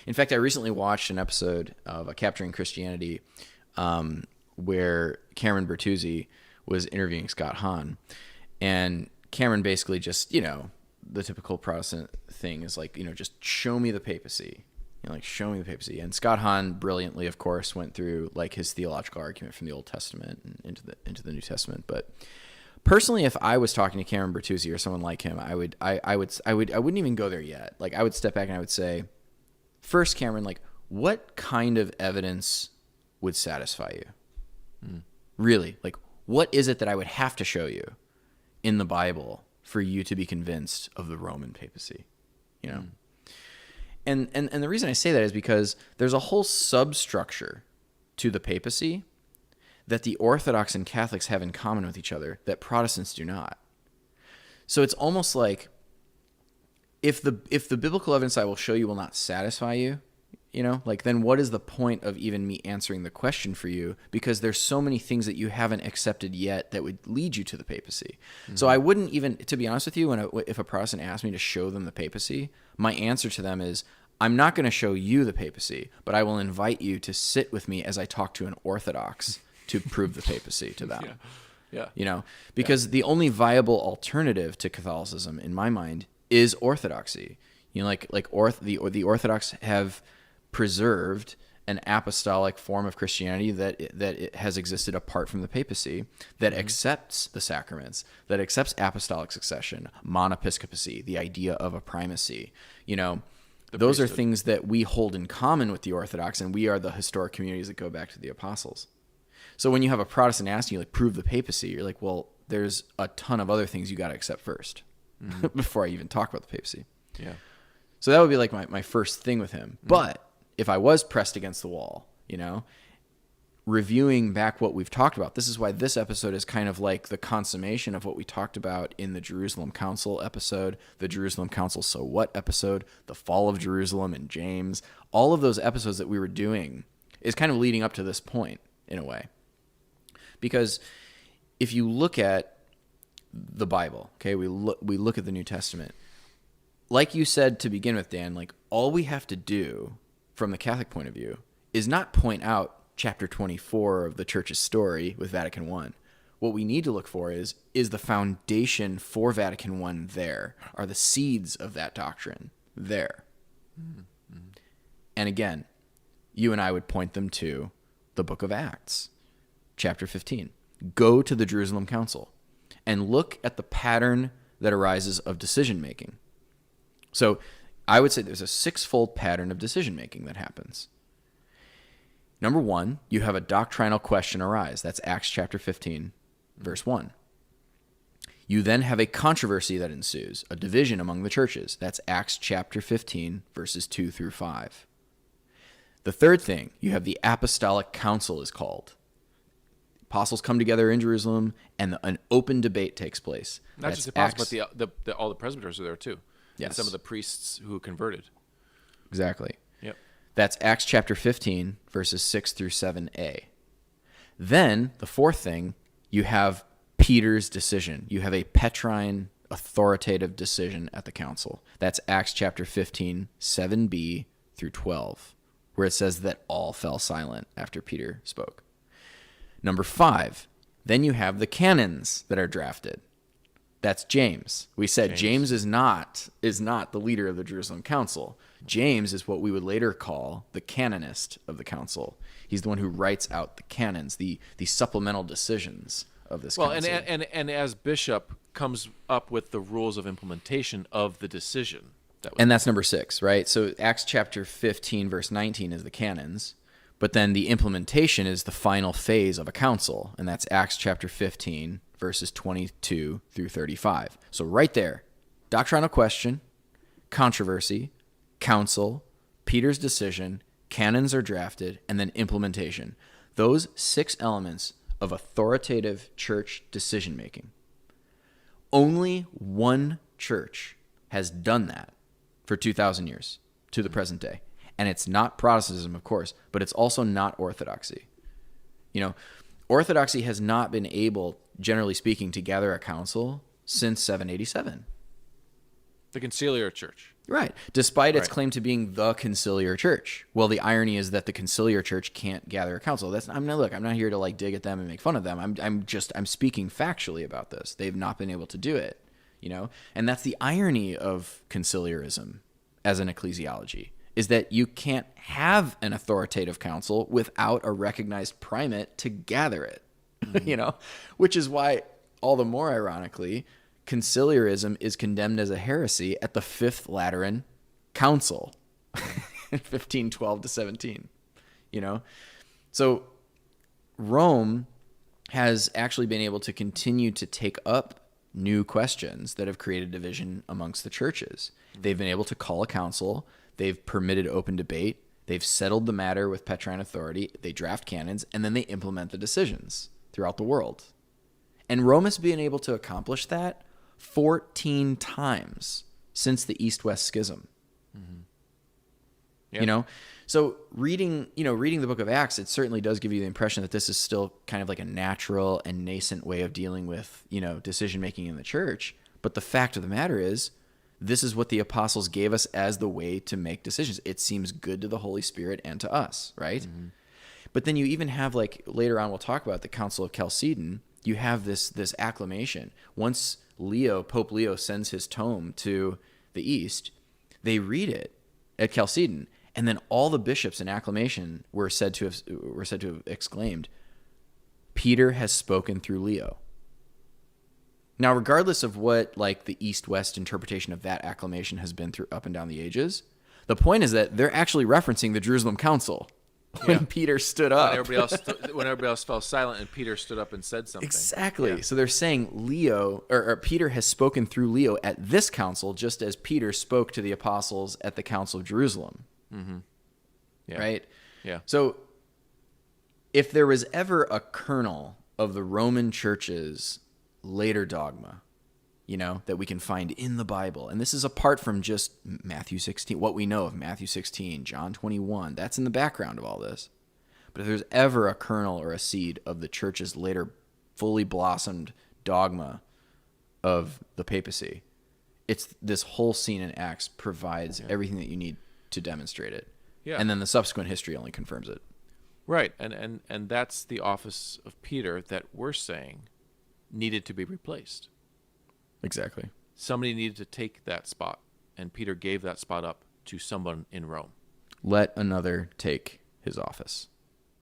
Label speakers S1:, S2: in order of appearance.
S1: In fact, I recently watched an episode of Capturing Christianity where Cameron Bertuzzi was interviewing Scott Hahn. And Cameron basically just, the typical Protestant thing is like, just show me the papacy. Show me the papacy. And Scott Hahn brilliantly, of course, went through like his theological argument from the Old Testament and into the New Testament. But personally, if I was talking to Cameron Bertuzzi or someone like him, I wouldn't even go there yet. Like, I would step back and I would say, first, Cameron, like, what kind of evidence would satisfy you? Really? Like, what is it that I would have to show you in the Bible for you to be convinced of the Roman papacy? And the reason I say that is because there's a whole substructure to the papacy that the Orthodox and Catholics have in common with each other that Protestants do not. So it's almost like if the biblical evidence I will show you will not satisfy you, then what is the point of even me answering the question for you? Because there's so many things that you haven't accepted yet that would lead you to the papacy. Mm-hmm. So I wouldn't even, to be honest with you, if a Protestant asked me to show them the papacy, my answer to them is, I'm not going to show you the papacy, but I will invite you to sit with me as I talk to an Orthodox to prove the papacy to them.
S2: Yeah.
S1: Because the only viable alternative to Catholicism, in my mind, is Orthodoxy. The Orthodox have preserved an apostolic form of Christianity that it has existed apart from the papacy, that accepts the sacraments, that accepts apostolic succession, monepiscopacy, the idea of a primacy. Those are things that we hold in common with the Orthodox, and we are the historic communities that go back to the apostles. So when you have a Protestant asking you, like, prove the papacy, you're like, well, there's a ton of other things you got to accept first before I even talk about the papacy.
S2: Yeah.
S1: So that would be like my first thing with him. But if I was pressed against the wall, reviewing back what we've talked about, this is why this episode is kind of like the consummation of what we talked about in the Jerusalem Council episode, the Jerusalem Council So What episode, the fall of Jerusalem and James. All of those episodes that we were doing is kind of leading up to this point in a way. Because if you look at the Bible, okay, we look at the New Testament, like you said to begin with, Dan, like, all we have to do from the Catholic point of view is not point out chapter 24 of the Church's story with Vatican I. What we need to look for is the foundation for Vatican I there? Are the seeds of that doctrine there? Mm-hmm. And again, you and I would point them to the book of Acts, chapter 15. Go to the Jerusalem Council and look at the pattern that arises of decision-making. So I would say there's a six-fold pattern of decision-making that happens. Number one, you have a doctrinal question arise. That's Acts chapter 15, verse 1. You then have a controversy that ensues, a division among the churches. That's Acts chapter 15, verses 2 through 5. The third thing, you have the apostolic council is called. Apostles come together in Jerusalem, and an open debate takes place.
S2: Not just the apostles, but all the presbyters are there too.
S1: Yes.
S2: And some of the priests who converted.
S1: Exactly.
S2: Yep.
S1: That's Acts chapter 15, verses 6 through 7a. Then, the fourth thing, you have Peter's decision. You have a Petrine authoritative decision at the council. That's Acts chapter 15, 7b through 12, where it says that all fell silent after Peter spoke. Number 5, then you have the canons that are drafted. That's James. We said James is not the leader of the Jerusalem Council. James is what we would later call the canonist of the council. He's the one who writes out the canons, the supplemental decisions of this council.
S2: And as bishop comes up with the rules of implementation of the decision.
S1: That's number 6, right? So Acts chapter 15, verse 19 is the canons, but then the implementation is the final phase of a council, and that's Acts chapter 15, verses 22 through 35. So right there, doctrinal question, controversy, council, Peter's decision, canons are drafted, and then implementation. Those 6 elements of authoritative church decision-making. Only one church has done that for 2,000 years to the present day. And it's not Protestantism, of course, but it's also not Orthodoxy. Orthodoxy has not been able, generally speaking, to gather a council since 787.
S2: The conciliar church.
S1: Right. Despite its
S2: Right.
S1: claim to being the conciliar church. Well, the irony is that the conciliar church can't gather a council. I'm not here to like dig at them and make fun of them. I'm speaking factually about this. They've not been able to do it, you know? And that's the irony of conciliarism as an ecclesiology, is that you can't have an authoritative council without a recognized primate to gather it. You know? Which is why, all the more ironically, conciliarism is condemned as a heresy at the Fifth Lateran Council in 1512 to 17, you know? So Rome has actually been able to continue to take up new questions that have created division amongst the churches. They've been able to call a council. They've permitted open debate. They've settled the matter with Petrine authority. They draft canons, and then they implement the decisions throughout the world. And Rome has been able to accomplish that 14 times since the East-West Schism.
S2: Yep.
S1: You know? So reading the book of Acts, it certainly does give you the impression that this is still kind of like a natural and nascent way of dealing with, decision-making in the church. But the fact of the matter is, this is what the apostles gave us as the way to make decisions. It seems good to the Holy Spirit and to us, right? Mm-hmm. But then you even have, like, later on we'll talk about the Council of Chalcedon, you have this acclamation. Once Pope Leo sends his tome to the East, they read it at Chalcedon, and then all the bishops in acclamation were said to have exclaimed, "Peter has spoken through Leo." Now, regardless of what like the East-West interpretation of that acclamation has been through up and down the ages, the point is that they're actually referencing the Jerusalem Council. When Peter stood up.
S2: When everybody else fell silent and Peter stood up and said something.
S1: Exactly.
S2: Yeah.
S1: So they're saying Leo, or Peter has spoken through Leo at this council, just as Peter spoke to the apostles at the Council of Jerusalem.
S2: Mm-hmm. Yeah.
S1: Right?
S2: Yeah.
S1: So if there was ever a kernel of the Roman Church's later dogma, that we can find in the Bible. And this is apart from just Matthew 16, what we know of Matthew 16, John 21. That's in the background of all this. But if there's ever a kernel or a seed of the church's later fully blossomed dogma of the papacy, it's this whole scene in Acts provides everything that you need to demonstrate it. Yeah. And then the subsequent history only confirms it.
S2: Right. And that's the office of Peter that we're saying needed to be replaced.
S1: Exactly.
S2: Somebody needed to take that spot, and Peter gave that spot up to someone in Rome.
S1: Let another take his office.